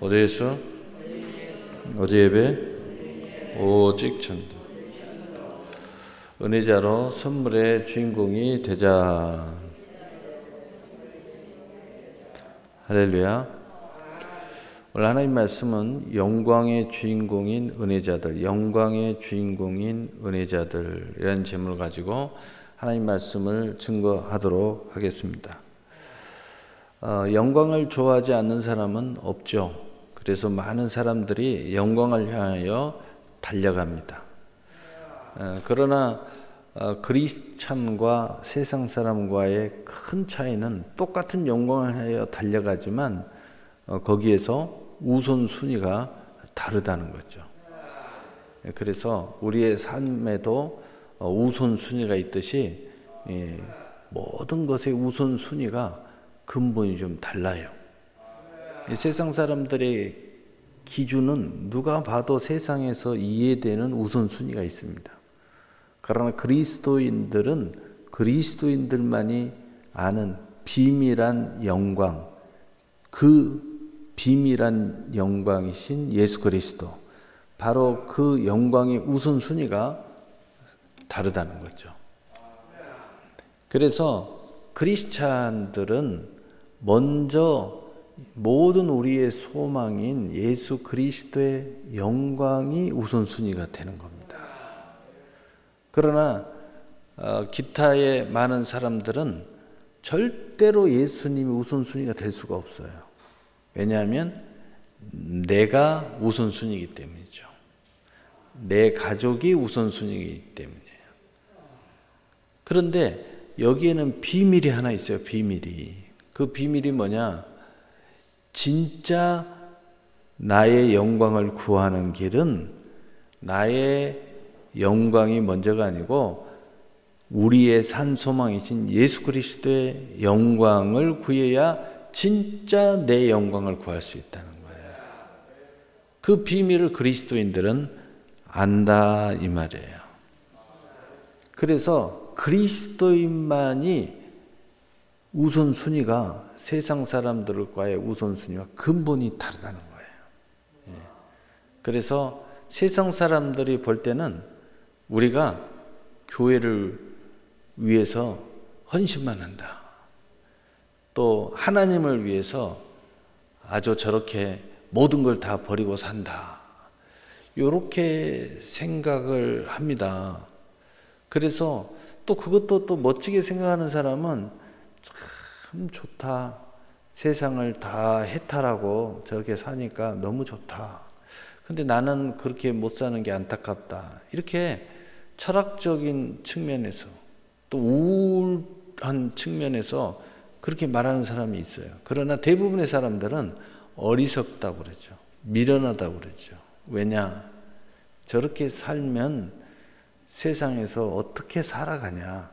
어제 예수? 어제 예배? 오직 전도. 은혜자로 선물의 주인공이 되자. 할렐루야. 오늘 하나님 말씀은 영광의 주인공인 은혜자들, 영광의 주인공인 은혜자들이라는 제목을 가지고 하나님 말씀을 증거하도록 하겠습니다. 영광을 좋아하지 않는 사람은 없죠. 그래서 많은 사람들이 영광을 향하여 달려갑니다. 그러나 크리스찬과 세상 사람과의 큰 차이는 똑같은 영광을 향하여 달려가지만 거기에서 우선순위가 다르다는 거죠. 그래서 우리의 삶에도 우선순위가 있듯이 모든 것의 우선순위가 근본이 좀 달라요. 세상 사람들의 기준은 누가 봐도 세상에서 이해되는 우선순위가 있습니다. 그러나 그리스도인들은 그리스도인들만이 아는 비밀한 영광, 그 비밀한 영광이신 예수 그리스도, 바로 그 영광의 우선순위가 다르다는 거죠. 그래서 크리스찬들은 먼저 모든 우리의 소망인 예수 그리스도의 영광이 우선순위가 되는 겁니다. 그러나 기타의 많은 사람들은 절대로 예수님이 우선순위가 될 수가 없어요. 왜냐하면 내가 우선순위이기 때문이죠. 내 가족이 우선순위이기 때문이에요. 그런데 여기에는 비밀이 하나 있어요. 비밀이. 그 비밀이 뭐냐? 진짜 나의 영광을 구하는 길은 나의 영광이 먼저가 아니고 우리의 산 소망이신 예수 그리스도의 영광을 구해야 진짜 내 영광을 구할 수 있다는 거예요. 그 비밀을 그리스도인들은 안다 이 말이에요. 그래서 그리스도인만이 우선순위가 세상 사람들과의 우선순위와 근본이 다르다는 거예요. 그래서 세상 사람들이 볼 때는 우리가 교회를 위해서 헌신만 한다. 또 하나님을 위해서 아주 저렇게 모든 걸 다 버리고 산다. 이렇게 생각을 합니다. 그래서 또 그것도 또 멋지게 생각하는 사람은 참 좋다. 세상을 다 해탈하고 저렇게 사니까 너무 좋다. 근데 나는 그렇게 못 사는 게 안타깝다. 이렇게 철학적인 측면에서 또 우울한 측면에서 그렇게 말하는 사람이 있어요. 그러나 대부분의 사람들은 어리석다고 그러죠. 미련하다고 그러죠. 왜냐? 저렇게 살면 세상에서 어떻게 살아가냐.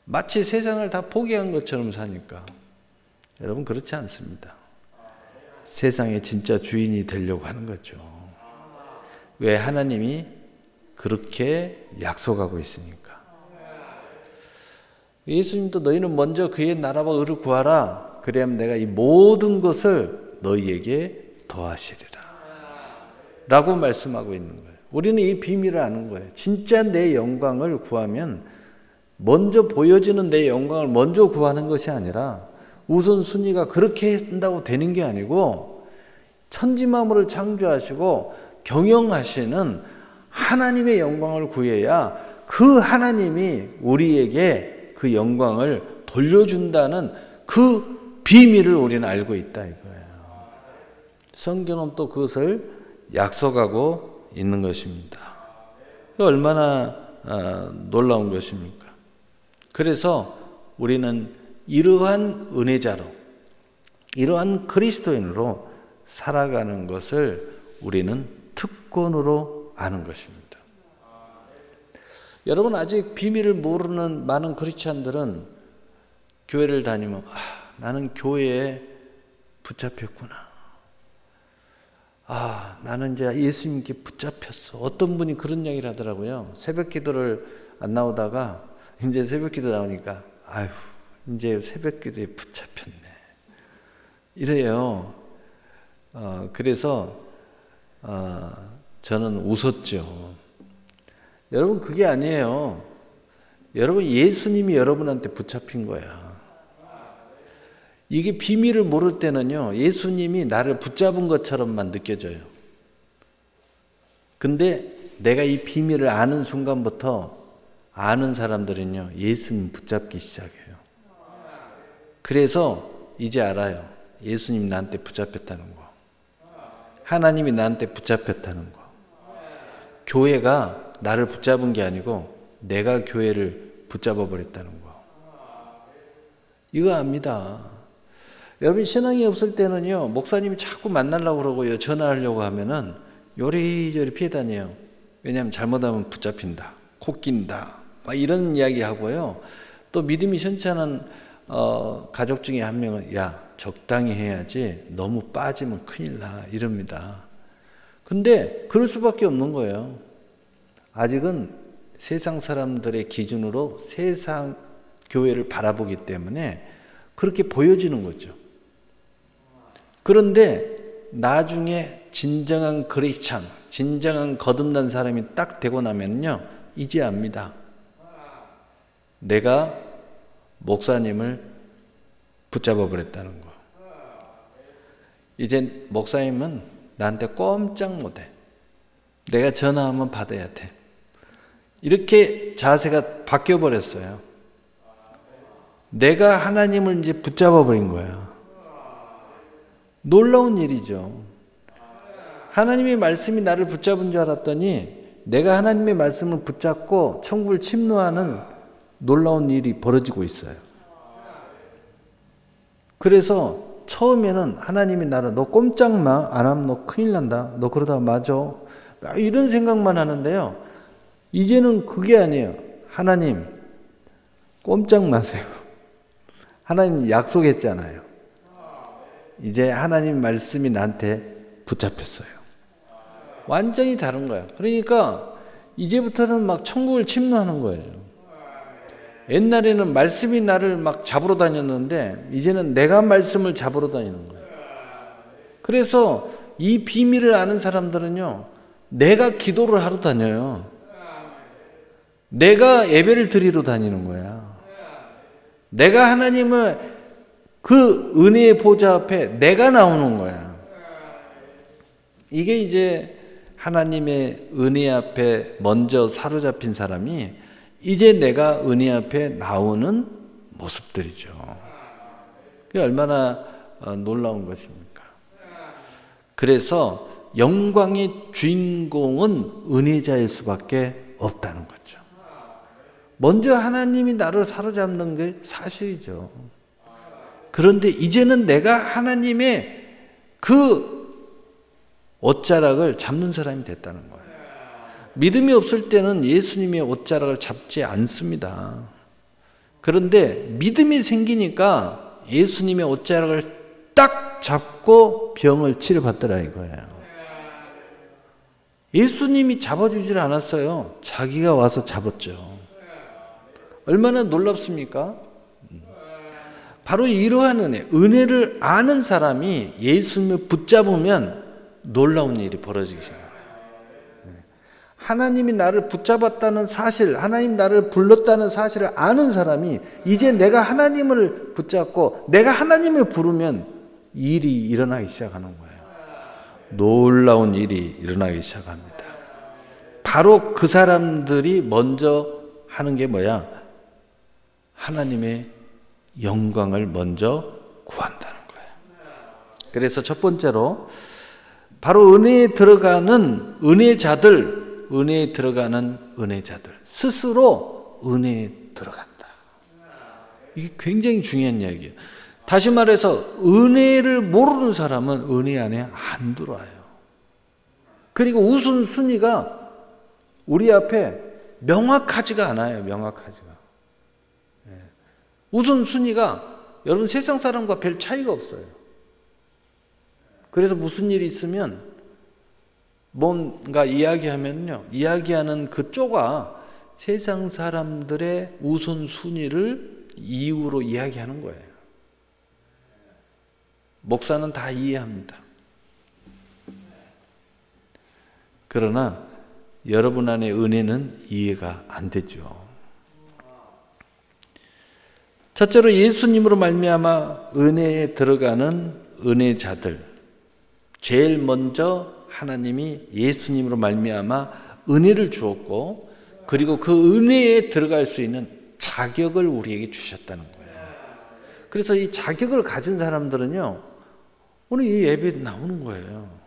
마치 세상을 다 포기한 것처럼 사니까. 여러분 그렇지 않습니다. 세상의 진짜 주인이 되려고 하는 거죠. 왜? 하나님이 그렇게 약속하고 있으니까. 예수님도 너희는 먼저 그의 나라와 의를 구하라. 그래야만 내가 이 모든 것을 너희에게 더하시리라. 라고 말씀하고 있는 거예요. 우리는 이 비밀을 아는 거예요. 진짜 내 영광을 구하면 먼저 보여지는 내 영광을 먼저 구하는 것이 아니라 우선순위가 그렇게 한다고 되는 게 아니고 천지만물을 창조하시고 경영하시는 하나님의 영광을 구해야 그 하나님이 우리에게 그 영광을 돌려준다는 그 비밀을 우리는 알고 있다 이거예요. 성경은 또 그것을 약속하고 있는 것입니다. 얼마나 놀라운 것입니까? 그래서 우리는 이러한 은혜자로, 이러한 그리스도인으로 살아가는 것을 우리는 특권으로 아는 것입니다. 여러분 아직 비밀을 모르는 많은 크리스찬들은 교회를 다니면 나는 교회에 붙잡혔구나. 나는 이제 예수님께 붙잡혔어. 어떤 분이 그런 이야기를 하더라고요. 새벽 기도를 안 나오다가 이제 새벽 기도 나오니까 이제 새벽 기도에 붙잡혔네. 이래요. 그래서 저는 웃었죠. 여러분 그게 아니에요. 여러분 예수님이 여러분한테 붙잡힌 거야. 이게 비밀을 모를 때는요, 예수님이 나를 붙잡은 것처럼만 느껴져요. 근데 내가 이 비밀을 아는 순간부터 아는 사람들은요, 예수님 붙잡기 시작해요. 그래서 이제 알아요. 예수님 나한테 붙잡혔다는 거. 하나님이 나한테 붙잡혔다는 거. 교회가 나를 붙잡은 게 아니고 내가 교회를 붙잡아 버렸다는 거. 이거 압니다. 여러분 신앙이 없을 때는요, 목사님이 자꾸 만나려고 그러고요, 전화하려고 하면은 요리조리 피해 다녀요. 왜냐하면 잘못하면 붙잡힌다, 코 낀다, 막 이런 이야기 하고요. 또 믿음이 현치 않은 가족 중에 한 명은 야 적당히 해야지 너무 빠지면 큰일 나 이럽니다. 근데 그럴 수밖에 없는 거예요. 아직은 세상 사람들의 기준으로 세상 교회를 바라보기 때문에 그렇게 보여지는 거죠. 그런데 나중에 진정한 크리스찬, 진정한 거듭난 사람이 딱 되고 나면요, 이제 압니다. 내가 목사님을 붙잡아 버렸다는 거. 이제 목사님은 나한테 꼼짝 못해. 내가 전화하면 받아야 돼. 이렇게 자세가 바뀌어 버렸어요. 내가 하나님을 이제 붙잡아 버린 거야. 놀라운 일이죠. 하나님의 말씀이 나를 붙잡은 줄 알았더니 내가 하나님의 말씀을 붙잡고 천국을 침노하는 놀라운 일이 벌어지고 있어요. 그래서 처음에는 하나님이 나를 너 꼼짝 마, 안 하면 너 큰일 난다, 너 그러다 맞아, 이런 생각만 하는데요, 이제는 그게 아니에요. 하나님 꼼짝 마세요. 하나님 약속했잖아요. 이제 하나님 말씀이 나한테 붙잡혔어요. 완전히 다른 거야. 그러니까 이제부터는 막 천국을 침노하는 거예요. 옛날에는 말씀이 나를 막 잡으러 다녔는데 이제는 내가 말씀을 잡으러 다니는 거예요. 그래서 이 비밀을 아는 사람들은요, 내가 기도를 하러 다녀요. 내가 예배를 드리러 다니는 거야. 내가 하나님을 그 은혜의 보좌 앞에 내가 나오는 거야. 이게 이제 하나님의 은혜 앞에 먼저 사로잡힌 사람이 이제 내가 은혜 앞에 나오는 모습들이죠. 그게 얼마나 놀라운 것입니까? 그래서 영광의 주인공은 은혜자일 수밖에 없다는 거죠. 먼저 하나님이 나를 사로잡는 게 사실이죠. 그런데 이제는 내가 하나님의 그 옷자락을 잡는 사람이 됐다는 거예요. 믿음이 없을 때는 예수님의 옷자락을 잡지 않습니다. 그런데 믿음이 생기니까 예수님의 옷자락을 딱 잡고 병을 치료받더라 이거예요. 예수님이 잡아주질 않았어요. 자기가 와서 잡았죠. 얼마나 놀랍습니까? 바로 이러한 은혜를 아는 사람이 예수님을 붙잡으면 놀라운 일이 벌어지기 시작해요. 하나님이 나를 붙잡았다는 사실, 하나님 나를 불렀다는 사실을 아는 사람이 이제 내가 하나님을 붙잡고 내가 하나님을 부르면 일이 일어나기 시작하는 거예요. 놀라운 일이 일어나기 시작합니다. 바로 그 사람들이 먼저 하는 게 뭐야? 하나님의 영광을 먼저 구한다는 거예요. 그래서 첫 번째로 바로 은혜에 들어가는 은혜에 들어가는 은혜자들 스스로 은혜에 들어간다. 이게 굉장히 중요한 이야기예요. 다시 말해서 은혜를 모르는 사람은 은혜 안에 안 들어와요. 그리고 우선순위가 우리 앞에 명확하지가 않아요. 명확하지가. 우선순위가 여러분 세상 사람과 별 차이가 없어요. 그래서 무슨 일이 있으면 뭔가 이야기하면요, 이야기하는 그 쪼가 세상 사람들의 우선순위를 이유로 이야기하는 거예요. 목사는 다 이해합니다. 그러나 여러분 안에 은혜는 이해가 안 되죠. 첫째로 예수님으로 말미암아 은혜에 들어가는 은혜자들, 제일 먼저 하나님이 예수님으로 말미암아 은혜를 주었고, 그리고 그 은혜에 들어갈 수 있는 자격을 우리에게 주셨다는 거예요. 그래서 이 자격을 가진 사람들은요, 오늘 이 예배에 나오는 거예요.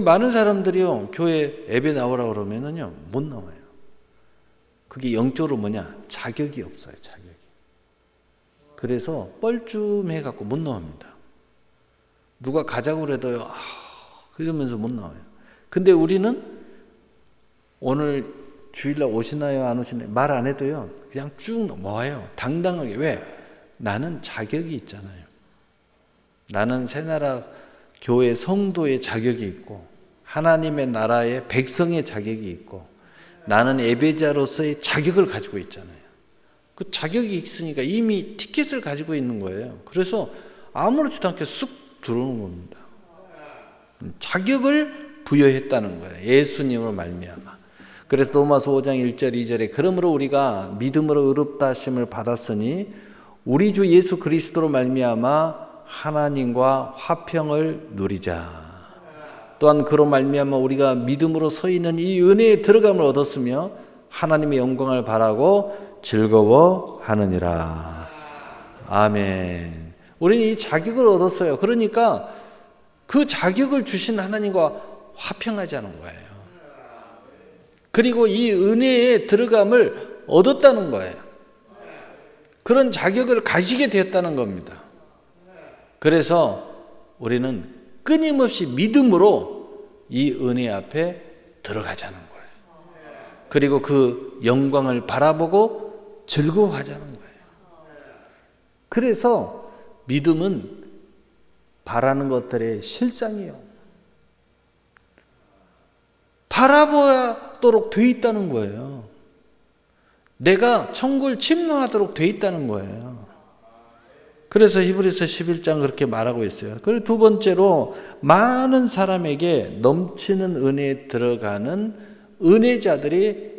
많은 사람들이요, 교회 예배 나오라고 그러면은요, 못 나와요. 그게 영적으로 뭐냐? 자격이 없어요, 자격이. 그래서 뻘쭘해갖고 못 나옵니다. 누가 가자고 그래도요, 이러면서 못 나와요. 근데 우리는 오늘 주일날 오시나요, 안 오시나요? 말 안 해도요, 그냥 쭉 넘어와요. 당당하게. 왜? 나는 자격이 있잖아요. 나는 새나라 교회 성도의 자격이 있고, 하나님의 나라의 백성의 자격이 있고, 나는 예배자로서의 자격을 가지고 있잖아요. 그 자격이 있으니까 이미 티켓을 가지고 있는 거예요. 그래서 아무렇지도 않게 쑥 들어오는 겁니다. 자격을 부여했다는 거예요. 예수님으로 말미암아. 그래서 로마서 5장 1절 2절에 그러므로 우리가 믿음으로 의롭다 하심을 받았으니 우리 주 예수 그리스도로 말미암아 하나님과 화평을 누리자. 또한 그로 말미암아 우리가 믿음으로 서 있는 이 은혜에 들어감을 얻었으며 하나님의 영광을 바라고 즐거워하느니라. 아멘. 우리는 이 자격을 얻었어요. 그러니까 그 자격을 주신 하나님과 화평하자는 거예요. 그리고 이 은혜에 들어감을 얻었다는 거예요. 그런 자격을 가지게 되었다는 겁니다. 그래서 우리는 끊임없이 믿음으로 이 은혜 앞에 들어가자는 거예요. 그리고 그 영광을 바라보고 즐거워하자는 거예요. 그래서 믿음은 바라는 것들의 실상이요. 바라보도록 돼 있다는 거예요. 내가 천국을 침노하도록 돼 있다는 거예요. 그래서 히브리서 11장 그렇게 말하고 있어요. 그리고 두 번째로 많은 사람에게 넘치는 은혜에 들어가는 은혜자들이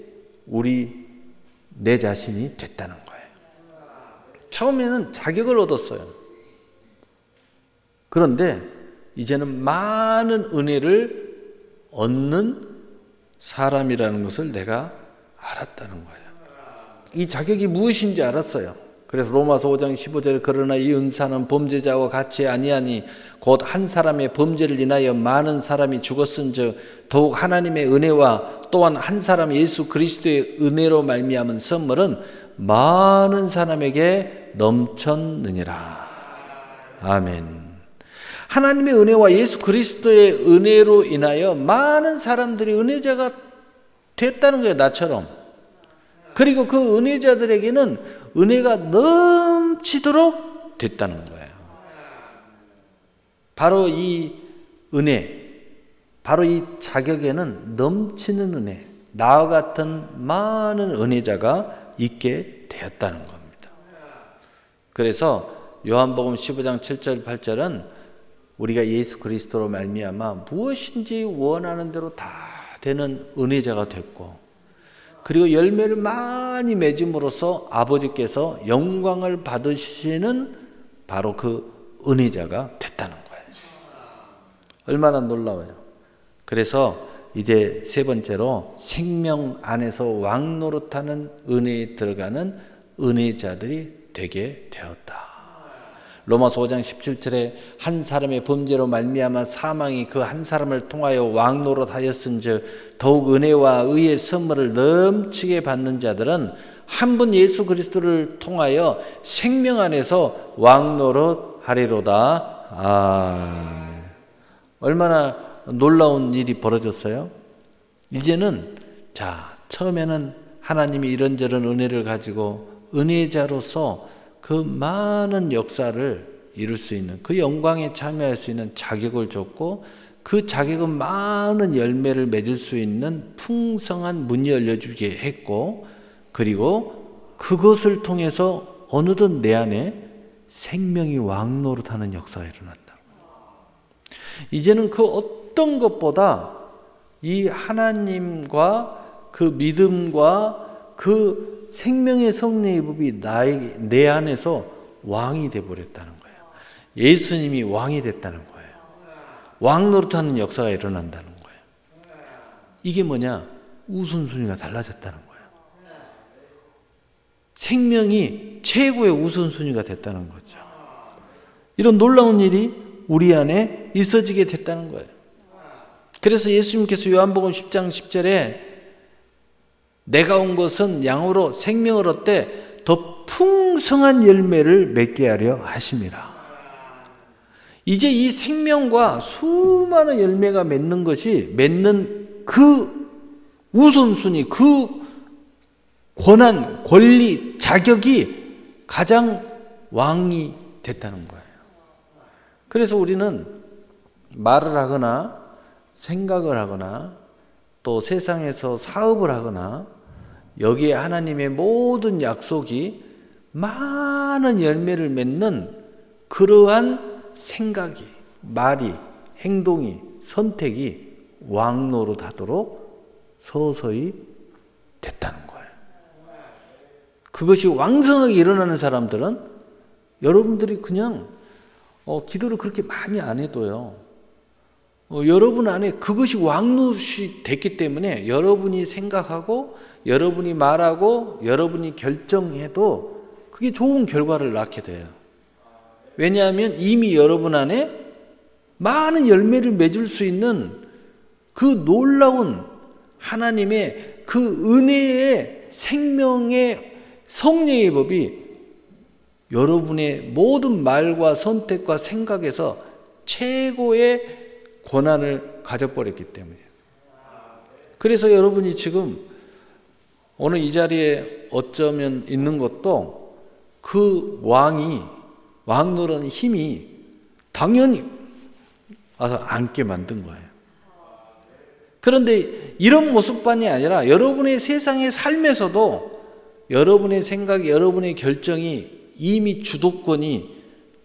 내 자신이 됐다는 거예요. 처음에는 자격을 얻었어요. 그런데 이제는 많은 은혜를 얻는 사람이라는 것을 내가 알았다는 거예요. 이 자격이 무엇인지 알았어요. 그래서 로마서 5장 15절에 그러나 이 은사는 범죄자와 같이 아니하니 곧 한 사람의 범죄를 인하여 많은 사람이 죽었은즉 더욱 하나님의 은혜와 또한 한 사람 예수 그리스도의 은혜로 말미암은 선물은 많은 사람에게 넘쳤느니라. 아멘. 하나님의 은혜와 예수 그리스도의 은혜로 인하여 많은 사람들이 은혜자가 됐다는 거예요. 나처럼. 그리고 그 은혜자들에게는 은혜가 넘치도록 됐다는 거예요. 바로 이 은혜, 바로 이 자격에는 넘치는 은혜, 나와 같은 많은 은혜자가 있게 되었다는 겁니다. 그래서 요한복음 15장 7절 8절은 우리가 예수 그리스도로 말미암아 무엇인지 원하는 대로 다 되는 은혜자가 됐고, 그리고 열매를 많이 맺음으로써 아버지께서 영광을 받으시는 바로 그 은혜자가 됐다는 거예요. 얼마나 놀라워요. 그래서 이제 세 번째로 생명 안에서 왕노릇하는 은혜에 들어가는 은혜자들이 되게 되었다. 로마서 5장 17절에 한 사람의 범죄로 말미암아 사망이 그 한 사람을 통하여 왕노릇하였은즉 더욱 은혜와 의의 선물을 넘치게 받는 자들은 한 분 예수 그리스도를 통하여 생명 안에서 왕노릇하리로다. 얼마나 놀라운 일이 벌어졌어요. 이제는 처음에는 하나님이 이런저런 은혜를 가지고 은혜자로서 그 많은 역사를 이룰 수 있는, 그 영광에 참여할 수 있는 자격을 줬고, 그 자격은 많은 열매를 맺을 수 있는 풍성한 문이 열려주게 했고, 그리고 그것을 통해서 어느덧 내 안에 생명이 왕노릇하는 역사가 일어난다. 이제는 그 어떤 것보다 이 하나님과 그 믿음과 그 생명의 성령의 법이 내 안에서 왕이 되어버렸다는 거예요. 예수님이 왕이 됐다는 거예요. 왕 노릇하는 역사가 일어난다는 거예요. 이게 뭐냐? 우선순위가 달라졌다는 거예요. 생명이 최고의 우선순위가 됐다는 거죠. 이런 놀라운 일이 우리 안에 있어지게 됐다는 거예요. 그래서 예수님께서 요한복음 10장 10절에 내가 온 것은 양으로 생명을 얻되 더 풍성한 열매를 맺게 하려 하심이라. 이제 이 생명과 수많은 열매가 맺는 그 우선순위, 그 권한, 권리, 자격이 가장 왕이 됐다는 거예요. 그래서 우리는 말을 하거나 생각을 하거나 또 세상에서 사업을 하거나 여기에 하나님의 모든 약속이 많은 열매를 맺는 그러한 생각이, 말이, 행동이, 선택이 왕노릇하도록 서서히 됐다는 거예요. 그것이 왕성하게 일어나는 사람들은 여러분들이 그냥 기도를 그렇게 많이 안 해도요, 여러분 안에 그것이 왕노릇이 됐기 때문에 여러분이 생각하고 여러분이 말하고 여러분이 결정해도 그게 좋은 결과를 낳게 돼요. 왜냐하면 이미 여러분 안에 많은 열매를 맺을 수 있는 그 놀라운 하나님의 그 은혜의 생명의 성령의 법이 여러분의 모든 말과 선택과 생각에서 최고의 권한을 가져버렸기 때문이에요. 그래서 여러분이 지금 오늘 이 자리에 어쩌면 있는 것도 그 왕노릇하는 힘이 당연히 와서 앉게 만든 거예요. 그런데 이런 모습만이 아니라 여러분의 세상의 삶에서도 여러분의 생각, 여러분의 결정이 이미 주도권이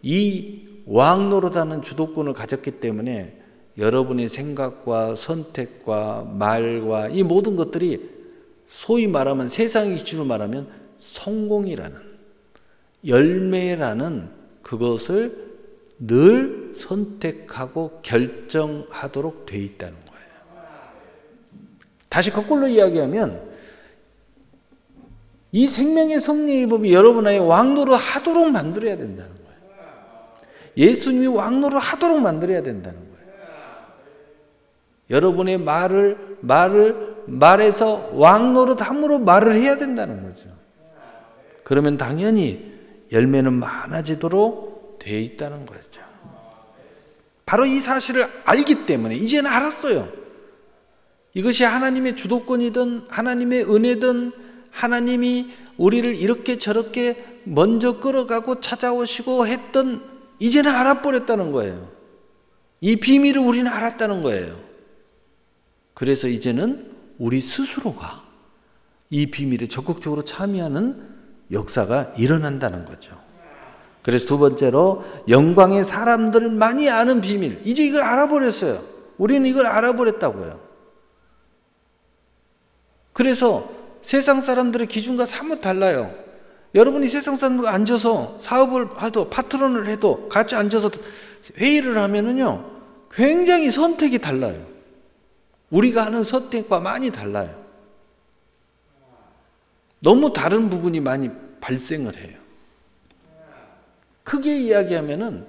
이 왕노릇하는 주도권을 가졌기 때문에 여러분의 생각과 선택과 말과 이 모든 것들이 소위 말하면 세상의 기준으로 말하면 성공이라는 열매라는 그것을 늘 선택하고 결정하도록 돼 있다는 거예요. 다시 거꾸로 이야기하면 이 생명의 성령의 법이 여러분 안에 왕노릇 하도록 만들어야 된다는 거예요. 예수님이 왕노릇 하도록 만들어야 된다는 거예요. 여러분의 말에서 왕노릇 함으로 말을 해야 된다는 거죠. 그러면 당연히 열매는 많아지도록 되어 있다는 거죠. 바로 이 사실을 알기 때문에 이제는 알았어요. 이것이 하나님의 주도권이든 하나님의 은혜든 하나님이 우리를 이렇게 저렇게 먼저 끌어가고 찾아오시고 했던 이제는 알아버렸다는 거예요. 이 비밀을 우리는 알았다는 거예요. 그래서 이제는 우리 스스로가 이 비밀에 적극적으로 참여하는 역사가 일어난다는 거죠. 그래서 두 번째로 영광의 사람들만이 아는 비밀. 이제 이걸 알아버렸어요. 우리는 이걸 알아버렸다고요. 그래서 세상 사람들의 기준과 사뭇 달라요. 여러분이 세상 사람들과 앉아서 사업을 해도 파트너를 해도 같이 앉아서 회의를 하면은요 굉장히 선택이 달라요. 우리가 하는 선택과 많이 달라요. 너무 다른 부분이 많이 발생을 해요. 크게 이야기하면은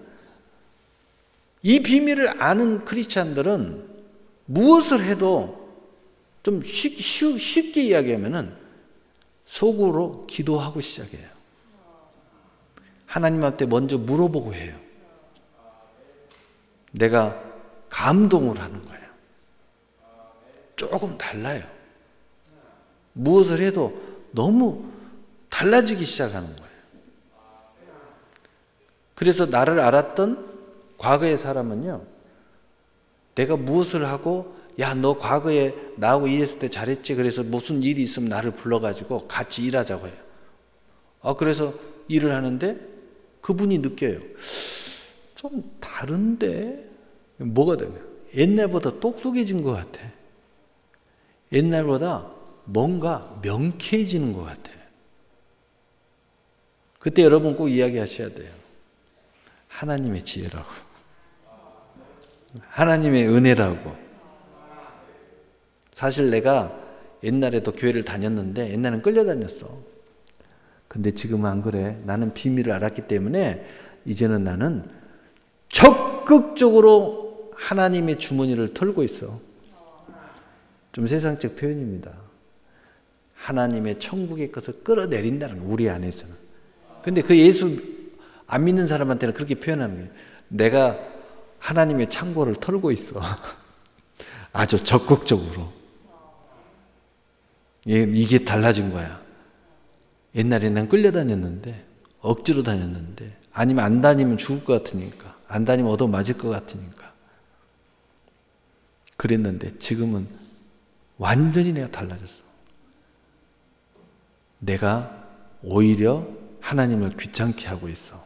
이 비밀을 아는 크리스찬들은 무엇을 해도 좀 쉽게 이야기하면은 속으로 기도하고 시작해요. 하나님한테 먼저 물어보고 해요. 내가 감동을 하는 거예요. 조금 달라요. 무엇을 해도 너무 달라지기 시작하는 거예요. 그래서 나를 알았던 과거의 사람은요, 내가 무엇을 하고 야, 너 과거에 나하고 일했을 때 잘했지. 그래서 무슨 일이 있으면 나를 불러가지고 같이 일하자고 해요. 그래서 일을 하는데 그분이 느껴요. 좀 다른데? 뭐가 되면? 옛날보다 똑똑해진 것 같아. 옛날보다 뭔가 명쾌해지는 것 같아요. 그때 여러분 꼭 이야기하셔야 돼요. 하나님의 지혜라고. 하나님의 은혜라고. 사실 내가 옛날에도 교회를 다녔는데 옛날엔 끌려다녔어. 근데 지금은 안 그래. 나는 비밀을 알았기 때문에 이제는 나는 적극적으로 하나님의 주머니를 털고 있어. 좀 세상적 표현입니다. 하나님의 천국의 것을 끌어내린다는 거, 우리 안에서는. 근데 그 예수 안 믿는 사람한테는 그렇게 표현하는 거예요. 내가 하나님의 창고를 털고 있어. 아주 적극적으로. 이게 달라진 거야. 옛날에 난 끌려다녔는데, 억지로 다녔는데, 아니면 안 다니면 죽을 것 같으니까, 안 다니면 얻어맞을 것 같으니까. 그랬는데 지금은 완전히 내가 달라졌어. 내가 오히려 하나님을 귀찮게 하고 있어.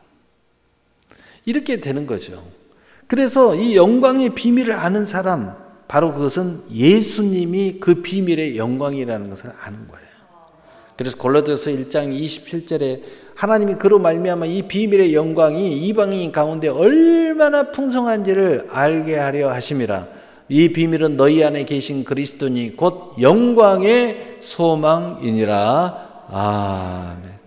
이렇게 되는 거죠. 그래서 이 영광의 비밀을 아는 사람, 바로 그것은 예수님이 그 비밀의 영광이라는 것을 아는 거예요. 그래서 골로새서 1장 27절에 하나님이 그로 말미암아 이 비밀의 영광이 이방인 가운데 얼마나 풍성한지를 알게 하려 하심이라. 이 비밀은 너희 안에 계신 그리스도니 곧 영광의 소망이니라. 아멘.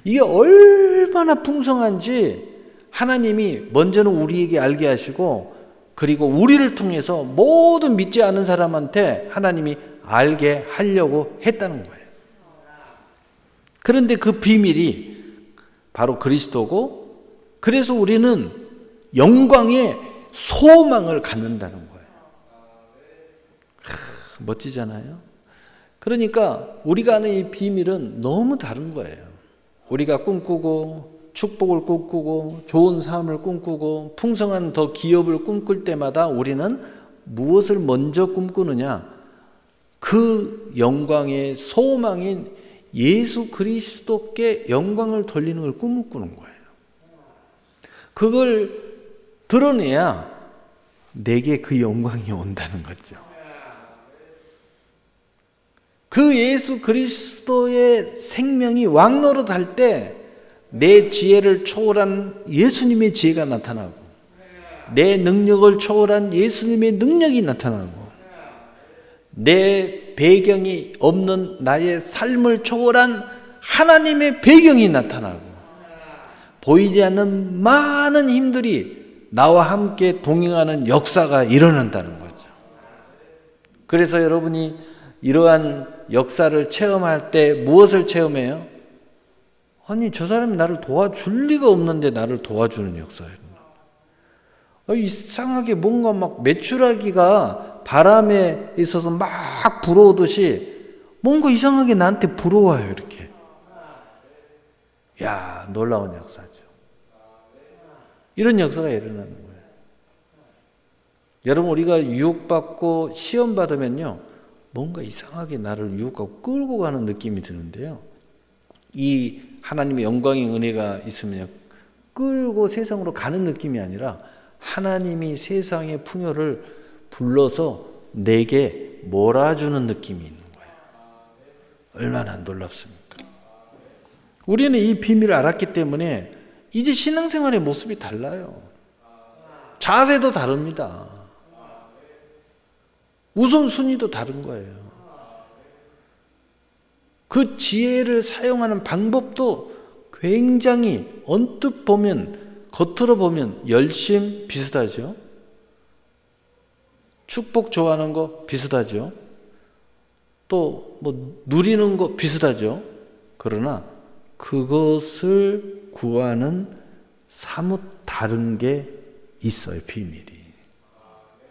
이게 얼마나 풍성한지 하나님이 먼저는 우리에게 알게 하시고, 그리고 우리를 통해서 모든 믿지 않은 사람한테 하나님이 알게 하려고 했다는 거예요. 그런데 그 비밀이 바로 그리스도고, 그래서 우리는 영광의 소망을 갖는다는 거예요. 멋지잖아요. 그러니까 우리가 아는 이 비밀은 너무 다른 거예요. 우리가 꿈꾸고 축복을 꿈꾸고 좋은 삶을 꿈꾸고 풍성한 더 기업을 꿈꿀 때마다 우리는 무엇을 먼저 꿈꾸느냐? 그 영광의 소망인 예수 그리스도께 영광을 돌리는 걸 꿈을 꾸는 거예요. 그걸 드러내야 내게 그 영광이 온다는 거죠. 그 예수 그리스도의 생명이 왕노릇할 때 내 지혜를 초월한 예수님의 지혜가 나타나고, 내 능력을 초월한 예수님의 능력이 나타나고, 내 배경이 없는 나의 삶을 초월한 하나님의 배경이 나타나고, 보이지 않는 많은 힘들이 나와 함께 동행하는 역사가 일어난다는 거죠. 그래서 여러분이 이러한 역사를 체험할 때 무엇을 체험해요? 아니, 저 사람이 나를 도와줄 리가 없는데 나를 도와주는 역사예요. 이상하게 뭔가 막 메추라기가 바람에 있어서 막 불어오듯이 뭔가 이상하게 나한테 불어와요, 이렇게. 야, 놀라운 역사죠. 이런 역사가 일어나는 거예요. 여러분, 우리가 유혹받고 시험 받으면요, 뭔가 이상하게 나를 유혹하고 끌고 가는 느낌이 드는데요. 이 하나님의 영광의 은혜가 있으면 끌고 세상으로 가는 느낌이 아니라 하나님이 세상의 풍요를 불러서 내게 몰아주는 느낌이 있는 거예요. 얼마나 놀랍습니까? 우리는 이 비밀을 알았기 때문에 이제 신앙생활의 모습이 달라요. 자세도 다릅니다. 우선순위도 다른 거예요. 그 지혜를 사용하는 방법도 굉장히 언뜻 보면, 겉으로 보면 열심 비슷하죠. 축복 좋아하는 거 비슷하죠. 또 뭐 누리는 거 비슷하죠. 그러나 그것을 구하는 사뭇 다른 게 있어요, 비밀이.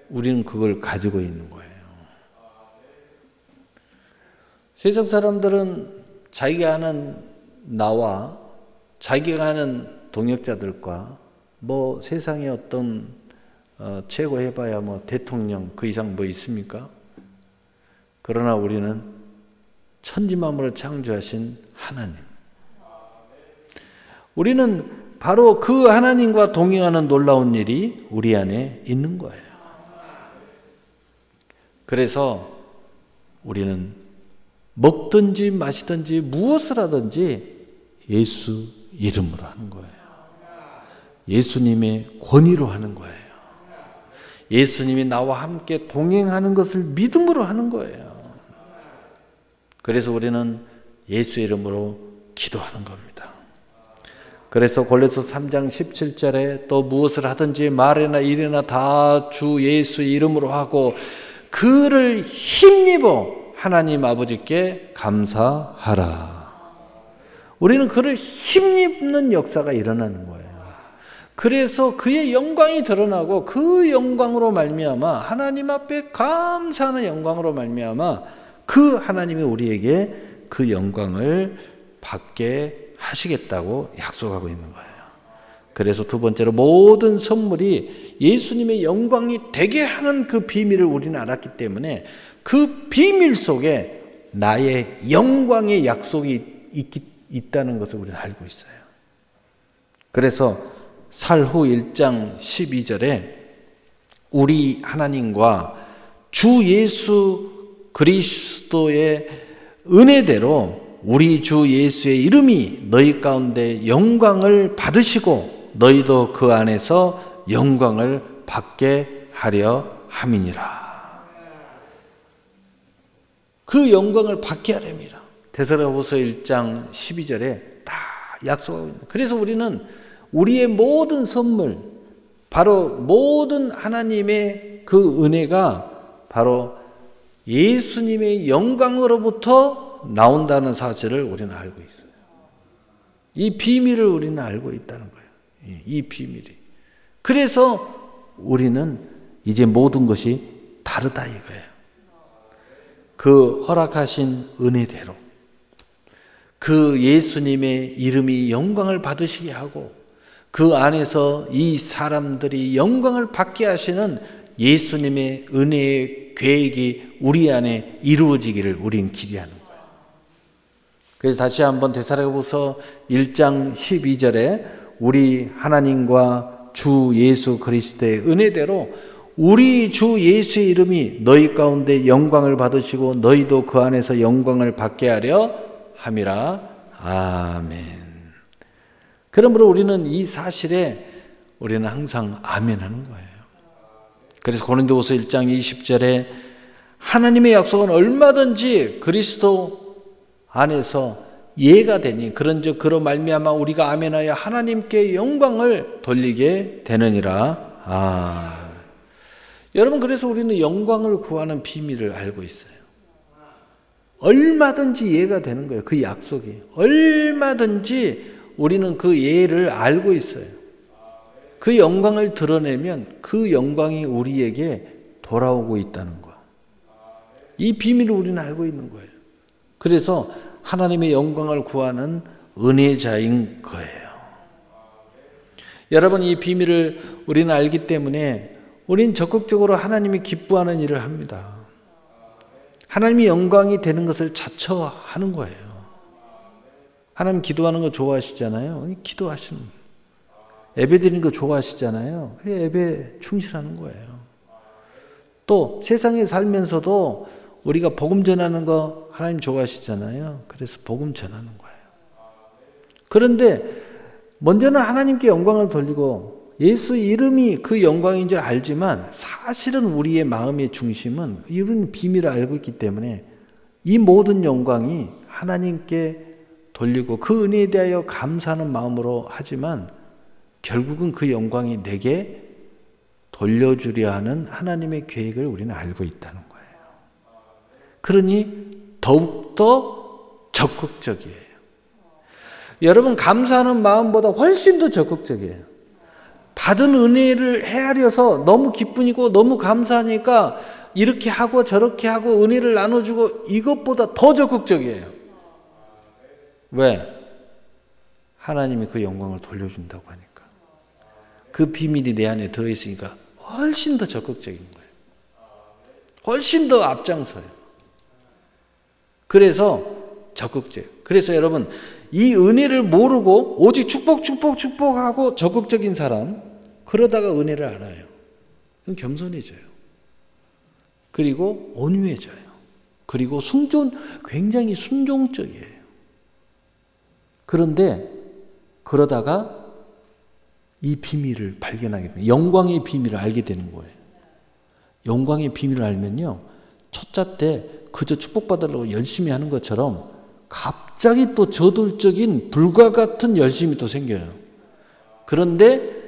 우리는 그걸 가지고 있는 거예요. 세상 사람들은 자기가 아는 나와 자기가 아는 동역자들과 뭐 세상에 어떤 최고 해봐야 뭐 대통령 그 이상 뭐 있습니까? 그러나 우리는 천지만물을 창조하신 하나님, 우리는 바로 그 하나님과 동행하는 놀라운 일이 우리 안에 있는 거예요. 그래서 우리는 먹든지 마시든지 무엇을 하든지 예수 이름으로 하는 거예요. 예수님의 권위로 하는 거예요. 예수님이 나와 함께 동행하는 것을 믿음으로 하는 거예요. 그래서 우리는 예수 이름으로 기도하는 겁니다. 그래서 골로새 3장 17절에 또 무엇을 하든지 말이나 일이나 다 주 예수 이름으로 하고 그를 힘입어 하나님 아버지께 감사하라. 우리는 그를 힘입는 역사가 일어나는 거예요. 그래서 그의 영광이 드러나고 그 영광으로 말미암아 하나님 앞에 감사하는 영광으로 말미암아 그 하나님이 우리에게 그 영광을 받게 하시겠다고 약속하고 있는 거예요. 그래서 두 번째로 모든 선물이 예수님의 영광이 되게 하는 그 비밀을 우리는 알았기 때문에 그 비밀 속에 나의 영광의 약속이 있다는 것을 우리는 알고 있어요. 그래서 살후 1장 12절에 우리 하나님과 주 예수 그리스도의 은혜대로 우리 주 예수의 이름이 너희 가운데 영광을 받으시고 너희도 그 안에서 영광을 받게 하려 함이니라. 그 영광을 받게 하렵니다. 데살로니가후서 1장 12절에 다 약속하고 있는. 그래서 우리는 우리의 모든 선물, 바로 모든 하나님의 그 은혜가 바로 예수님의 영광으로부터 나온다는 사실을 우리는 알고 있어요. 이 비밀을 우리는 알고 있다는 거예요. 이 비밀이. 그래서 우리는 이제 모든 것이 다르다 이거예요. 그 허락하신 은혜대로 그 예수님의 이름이 영광을 받으시게 하고 그 안에서 이 사람들이 영광을 받게 하시는 예수님의 은혜의 계획이 우리 안에 이루어지기를 우리는 기대하는 거예요. 그래서 다시 한번 데살로니가후서 1장 12절에 우리 하나님과 주 예수 그리스도의 은혜대로 우리 주 예수의 이름이 너희 가운데 영광을 받으시고 너희도 그 안에서 영광을 받게 하려 함이라. 아멘. 그러므로 우리는 이 사실에 우리는 항상 아멘 하는 거예요. 그래서 고린도후서 1장 20절에 하나님의 약속은 얼마든지 그리스도 안에서 예가 되니 그런즉 그로 말미암아 우리가 아멘하여 하나님께 영광을 돌리게 되느니라. 여러분, 그래서 우리는 영광을 구하는 비밀을 알고 있어요. 얼마든지 예가 되는 거예요. 그 약속이 얼마든지 우리는 그 예를 알고 있어요. 그 영광을 드러내면 그 영광이 우리에게 돌아오고 있다는 거. 이 비밀을 우리는 알고 있는 거예요. 그래서 하나님의 영광을 구하는 은혜자인 거예요. 여러분, 이 비밀을 우리는 알기 때문에 우리는 적극적으로 하나님이 기뻐하는 일을 합니다. 하나님이 영광이 되는 것을 자처하는 거예요. 하나님 기도하는 거 좋아하시잖아요. 기도하시는 거예요. 예배 드리는 거 좋아하시잖아요. 예배 충실하는 거예요. 또 세상에 살면서도 우리가 복음 전하는 거 하나님 좋아하시잖아요. 그래서 복음 전하는 거예요. 그런데 먼저는 하나님께 영광을 돌리고 예수 이름이 그 영광인 줄 알지만 사실은 우리의 마음의 중심은 이런 비밀을 알고 있기 때문에 이 모든 영광이 하나님께 돌리고 그 은혜에 대하여 감사하는 마음으로 하지만 결국은 그 영광이 내게 돌려주려 하는 하나님의 계획을 우리는 알고 있다는 거예요. 그러니 더욱더 적극적이에요. 여러분, 감사하는 마음보다 훨씬 더 적극적이에요. 받은 은혜를 헤아려서 너무 기쁘고 너무 감사하니까 이렇게 하고 저렇게 하고 은혜를 나눠주고 이것보다 더 적극적이에요. 왜? 하나님이 그 영광을 돌려준다고 하니까. 그 비밀이 내 안에 들어있으니까 훨씬 더 적극적인 거예요. 훨씬 더 앞장서요. 그래서 적극적이에요. 그래서 여러분, 이 은혜를 모르고 오직 축복하고 적극적인 사람, 그러다가 은혜를 알아요. 그럼 겸손해져요. 그리고 온유해져요. 그리고 굉장히 순종적이에요. 그런데 그러다가 이 비밀을 발견하게 됩니다. 영광의 비밀을 알게 되는 거예요. 영광의 비밀을 알면요, 첫째 때 그저 축복받으려고 열심히 하는 것처럼 갑자기 또 저돌적인 불과 같은 열심이 또 생겨요. 그런데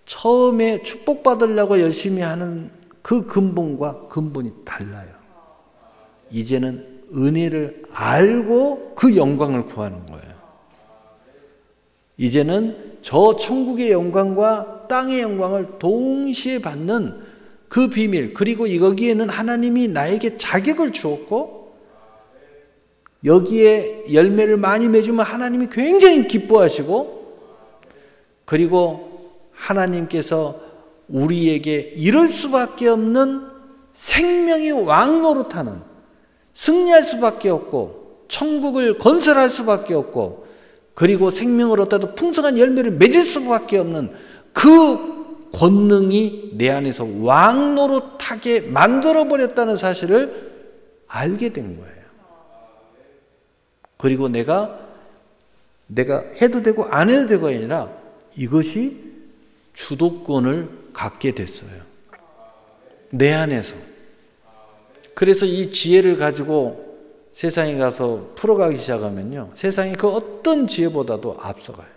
처음에 축복받으려고 열심히 하는 그 근본과 근본이 달라요. 이제는 은혜를 알고 그 영광을 구하는 거예요. 이제는 저 천국의 영광과 땅의 영광을 동시에 받는 그 비밀, 그리고 여기에는 하나님이 나에게 자격을 주었고 여기에 열매를 많이 맺으면 하나님이 굉장히 기뻐하시고, 그리고 하나님께서 우리에게 이럴 수밖에 없는 생명의 왕노릇하는, 승리할 수밖에 없고 천국을 건설할 수밖에 없고, 그리고 생명을 얻어도 풍성한 열매를 맺을 수밖에 없는 그 권능이 내 안에서 왕노릇하게 만들어버렸다는 사실을 알게 된 거예요. 그리고 내가 해도 되고 안 해도 되고가 아니라 이것이 주도권을 갖게 됐어요. 내 안에서. 그래서 이 지혜를 가지고 세상에 가서 풀어가기 시작하면요, 세상이 그 어떤 지혜보다도 앞서가요.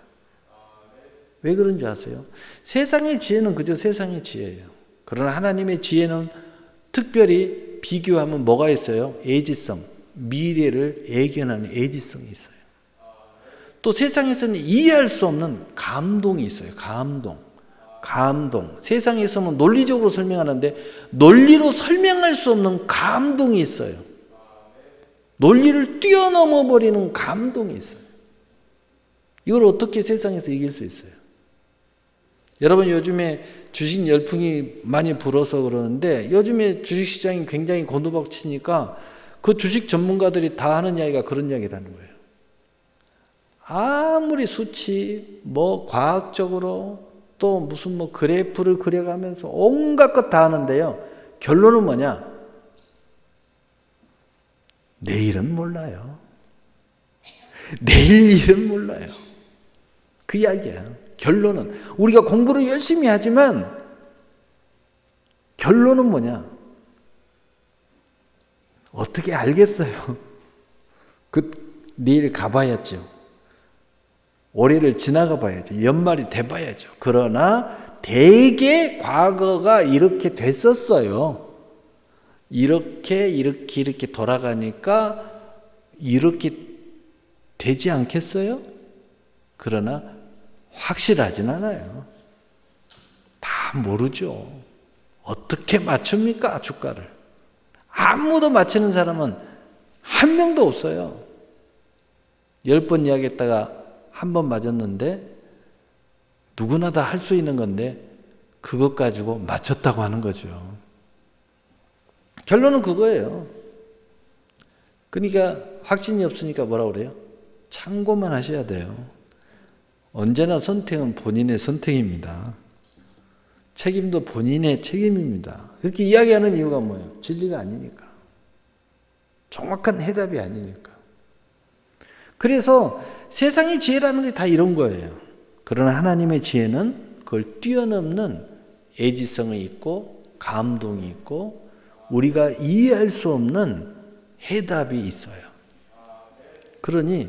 왜 그런지 아세요? 세상의 지혜는 그저 세상의 지혜예요. 그러나 하나님의 지혜는 특별히 비교하면 뭐가 있어요? 예지성, 미래를 예견하는 예지성이 있어요. 또 세상에서는 이해할 수 없는 감동이 있어요. 감동. 세상에서는 논리적으로 설명하는데 논리로 설명할 수 없는 감동이 있어요. 논리를 뛰어넘어 버리는 감동이 있어요. 이걸 어떻게 세상에서 이길 수 있어요? 여러분, 요즘에 주식 열풍이 많이 불어서 그러는데 요즘에 주식시장이 굉장히 곤두박치니까 그 주식 전문가들이 다 하는 이야기가 그런 이야기라는 거예요. 아무리 수치, 과학적으로 또 무슨 그래프를 그려가면서 온갖 것 다 하는데요, 결론은 뭐냐? 내일은 몰라요. 내일 일은 몰라요. 그 이야기야. 결론은 우리가 공부를 열심히 하지만 결론은 뭐냐? 어떻게 알겠어요? 내일 가봐야죠. 올해를 지나가 봐야죠. 연말이 돼봐야죠. 그러나 대개 과거가 이렇게 됐었어요. 이렇게 돌아가니까 이렇게 되지 않겠어요? 그러나 확실하진 않아요. 다 모르죠. 어떻게 맞춥니까, 주가를? 아무도 맞히는 사람은 한 명도 없어요. 10번 이야기했다가 한 번 맞았는데 누구나 다 할 수 있는 건데 그것 가지고 맞췄다고 하는 거죠. 결론은 그거예요. 그러니까 확신이 없으니까 뭐라고 그래요? 참고만 하셔야 돼요. 언제나 선택은 본인의 선택입니다. 책임도 본인의 책임입니다. 그렇게 이야기하는 이유가 뭐예요? 진리가 아니니까. 정확한 해답이 아니니까. 그래서 세상의 지혜라는 게 다 이런 거예요. 그러나 하나님의 지혜는 그걸 뛰어넘는 애지성이 있고 감동이 있고 우리가 이해할 수 없는 해답이 있어요. 그러니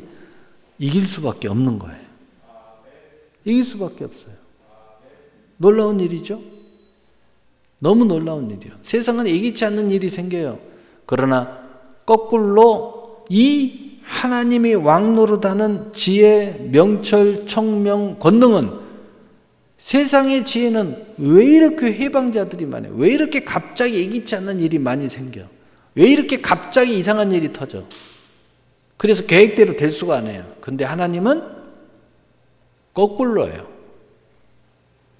이길 수밖에 없는 거예요. 이길 수밖에 없어요. 놀라운 일이죠? 너무 놀라운 일이요. 세상은 예기치 않는 일이 생겨요. 그러나 거꾸로 이 하나님이 왕노릇하는 지혜, 명철, 청명, 권능은 세상의 지혜는 왜 이렇게 해방자들이 많아요? 왜 이렇게 갑자기 예기치 않는 일이 많이 생겨? 왜 이렇게 갑자기 이상한 일이 터져? 그래서 계획대로 될 수가 안 해요. 근데 하나님은 거꾸로예요.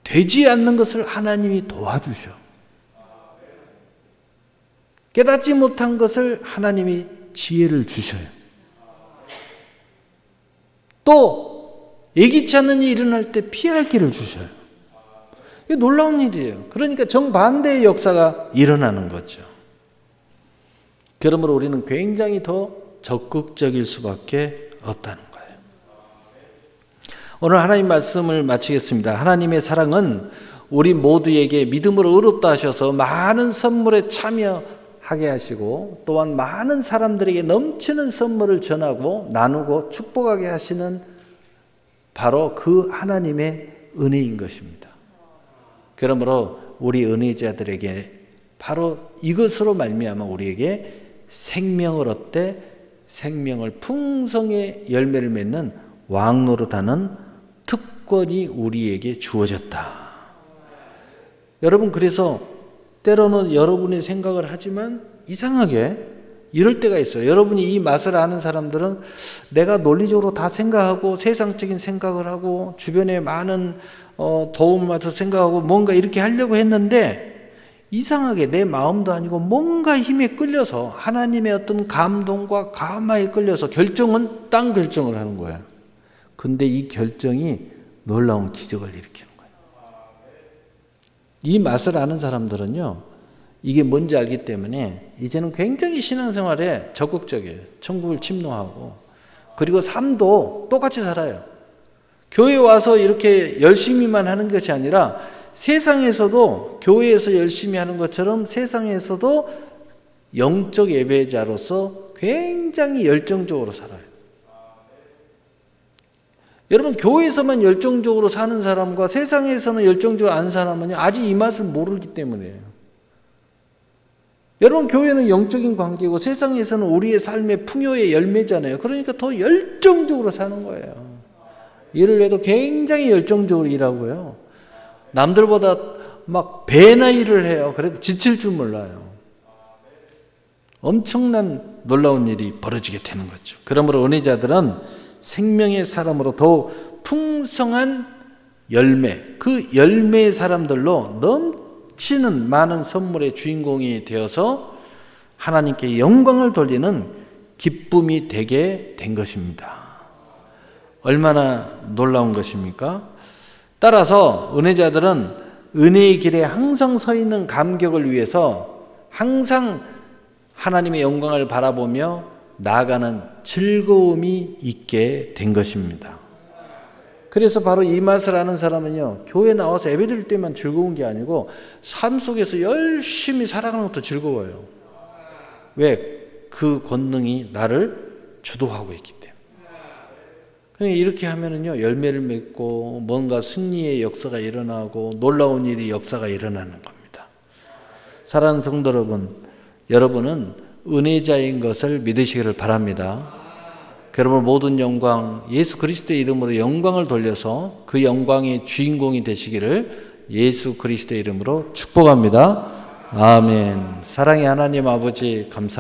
되지 않는 것을 하나님이 도와주셔. 깨닫지 못한 것을 하나님이 지혜를 주셔요. 또 예기치 않는 일이 일어날 때 피할 길을 주셔요. 이게 놀라운 일이에요. 그러니까 정반대의 역사가 일어나는 거죠. 그러므로 우리는 굉장히 더 적극적일 수밖에 없다는 거예요. 오늘 하나님 말씀을 마치겠습니다. 하나님의 사랑은 우리 모두에게 믿음으로 의롭다 하셔서 많은 선물에 참여하게 하시고 또한 많은 사람들에게 넘치는 선물을 전하고 나누고 축복하게 하시는 바로 그 하나님의 은혜인 것입니다. 그러므로 우리 은혜자들에게 바로 이것으로 말미암아 우리에게 생명을 얻되 생명을 풍성의 열매를 맺는 왕노릇하는 특권이 우리에게 주어졌다. 여러분, 그래서 때로는 여러분의 생각을 하지만 이상하게 이럴 때가 있어요. 여러분이 이 맛을 아는 사람들은 내가 논리적으로 다 생각하고 세상적인 생각을 하고 주변에 많은 도움을 받아서 생각하고 뭔가 이렇게 하려고 했는데 이상하게 내 마음도 아니고 뭔가 힘에 끌려서 하나님의 어떤 감동과 감화에 끌려서 딴 결정을 하는 거야. 근데 이 결정이 놀라운 기적을 일으키는 거예요. 이 맛을 아는 사람들은요, 이게 뭔지 알기 때문에 이제는 굉장히 신앙생활에 적극적이에요. 천국을 침노하고 그리고 삶도 똑같이 살아요. 교회 와서 이렇게 열심히만 하는 것이 아니라 세상에서도 교회에서 열심히 하는 것처럼 세상에서도 영적 예배자로서 굉장히 열정적으로 살아요. 여러분, 교회에서만 열정적으로 사는 사람과 세상에서는 열정적으로 아는 사람은 아직 이 맛을 모르기 때문이에요. 여러분, 교회는 영적인 관계고 세상에서는 우리의 삶의 풍요의 열매잖아요. 그러니까 더 열정적으로 사는 거예요. 일을 해도 굉장히 열정적으로 일하고요. 남들보다 막 배나 일을 해요. 그래도 지칠 줄 몰라요. 엄청난 놀라운 일이 벌어지게 되는 거죠. 그러므로 은혜자들은 생명의 사람으로 더욱 풍성한 열매, 그 열매의 사람들로 넘치는 많은 선물의 주인공이 되어서 하나님께 영광을 돌리는 기쁨이 되게 된 것입니다. 얼마나 놀라운 것입니까? 따라서 은혜자들은 은혜의 길에 항상 서 있는 감격을 위해서 항상 하나님의 영광을 바라보며 나아가는 즐거움이 있게 된 것입니다. 그래서 바로 이 맛을 아는 사람은요, 교회 나와서 예배드릴 때만 즐거운 게 아니고 삶 속에서 열심히 살아가는 것도 즐거워요. 왜? 그 권능이 나를 주도하고 있기 때문에. 그러니까 이렇게 하면은요, 열매를 맺고 뭔가 승리의 역사가 일어나고 놀라운 일이 역사가 일어나는 겁니다. 사랑하는 성도 여러분, 여러분은 은혜자인 것을 믿으시기를 바랍니다. 그러므로 모든 영광, 예수 그리스도의 이름으로 영광을 돌려서 그 영광의 주인공이 되시기를 예수 그리스도의 이름으로 축복합니다. 아멘. 사랑의 하나님 아버지 감사합니다.